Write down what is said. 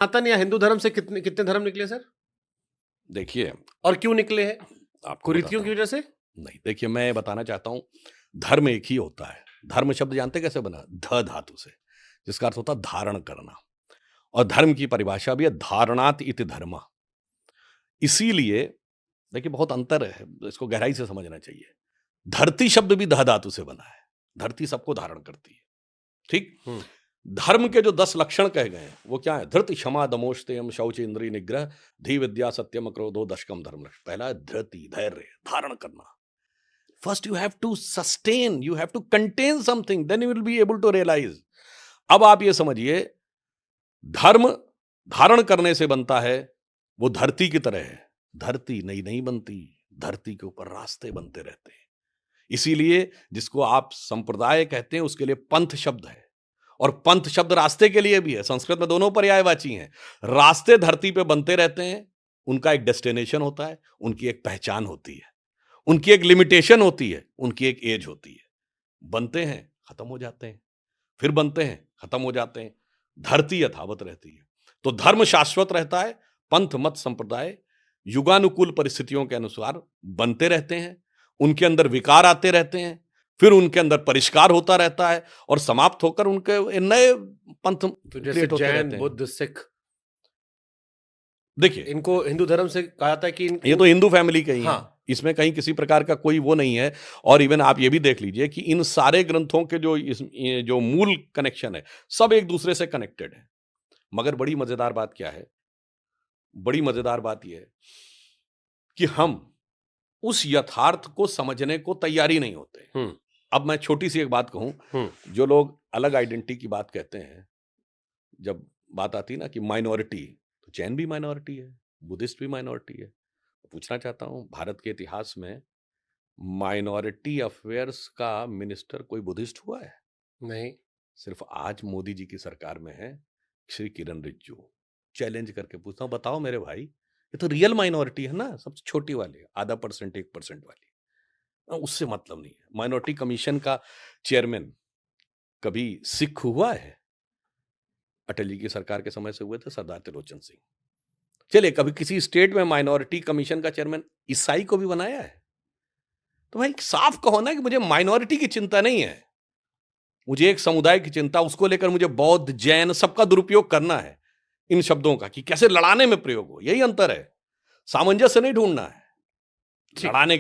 सनातन या हिंदू धर्म से कितने कितने धर्म निकले सर? देखिए, और क्यों निकले हैं? आपको कुरीतियों की बताता वजह से? हूँ। नहीं, देखिए मैं बताना चाहता हूँ, धर्म एक ही होता है। धर्म शब्द जानते कैसे बना? ध धातु से, जिसका अर्थ होता है धारण करना। और धर्म की परिभाषा भी है धारणात इति धर्म। इसीलिए देखिए बहुत अंतर है, इसको गहराई से समझना चाहिए। धरती शब्द भी ध धातु से बना है। धरती सबको धारण करती है, ठीक? धर्म के जो 10 लक्षण कहे गए हैं वो क्या है? धृति, क्षमा, दमोस्तेयम, शौच, इंद्रिय निग्रह, धी विद्या, सत्यम, अक्रोधो, दशकम धर्म लक्षण। पहला है धृति, धैर्य, धारण करना। First you have to sustain, you have to contain something, then you will be able to realize. अब आप ये समझिए, धर्म धारण करने से बनता है, वो धरती की तरह है। धरती नहीं नहीं बनती, धरती के ऊपर रास्ते बनते रहते हैं। इसीलिए जिसको आप संप्रदाय कहते हैं उसके लिए पंथ शब्द है, और पंथ शब्द रास्ते के लिए भी है। संस्कृत में दोनों पर्यायवाची हैं। रास्ते धरती पे बनते रहते हैं, उनका एक डेस्टिनेशन होता है, उनकी एक पहचान होती है, उनकी एक लिमिटेशन होती है, उनकी एक एज होती है। बनते हैं, खत्म हो जाते हैं, फिर बनते हैं, खत्म हो जाते हैं। धरती यथावत रहती है। तो धर्म शाश्वत रहता है, पंथ मत संप्रदाय युगानुकूल परिस्थितियों के अनुसार बनते रहते हैं, उनके अंदर विकार आते रहते हैं, फिर उनके अंदर परिष्कार होता रहता है और समाप्त होकर उनके नए पंथ तो जैसे क्रिएट होते जैन, रहते हैं। बुद्ध, सिख, देखिए इनको हिंदू धर्म से कहा जाता है कि ये तो हिंदू फैमिली के ही हैं। हाँ। इसमें कहीं किसी प्रकार का कोई वो नहीं है। और इवन आप ये भी देख लीजिए कि इन सारे ग्रंथों के जो मूल कनेक्शन है, सब एक दूसरे से कनेक्टेड है। मगर बड़ी मजेदार बात क्या है? बड़ी मजेदार बात यह है कि हम उस यथार्थ को समझने को तैयार ही नहीं होते। अब मैं छोटी सी एक बात कहूं, जो लोग अलग आइडेंटिटी की बात कहते हैं, जब बात आती ना कि माइनॉरिटी, तो जैन भी माइनॉरिटी है, बुद्धिस्ट भी माइनॉरिटी है। पूछना चाहता हूं, भारत के इतिहास में माइनॉरिटी अफेयर्स का मिनिस्टर कोई बुद्धिस्ट हुआ है? नहीं। सिर्फ आज मोदी जी की सरकार में है श्री किरण रिजिजू। चैलेंज करके पूछता हूं, बताओ मेरे भाई, ये तो रियल माइनॉरिटी है ना, सबसे छोटी वाली, आधा परसेंट 1% वाली। उससे मतलब नहीं है। माइनॉरिटी कमीशन का चेयरमैन कभी सिख हुआ है? अटल जी की सरकार के समय से हुए थे सरदार त्रिलोचन सिंह। चलिए, कभी किसी स्टेट में माइनॉरिटी कमीशन का चेयरमैन ईसाई को भी बनाया है? तो भाई साफ कहो ना कि मुझे माइनॉरिटी की चिंता नहीं है, मुझे एक समुदाय की चिंता, उसको लेकर मुझे बौद्ध, जैन सबका दुरुपयोग करना है इन शब्दों का, कि कैसे लड़ाने में प्रयोग हो। यही अंतर है, सामंजस्य नहीं ढूंढना है, लड़ाने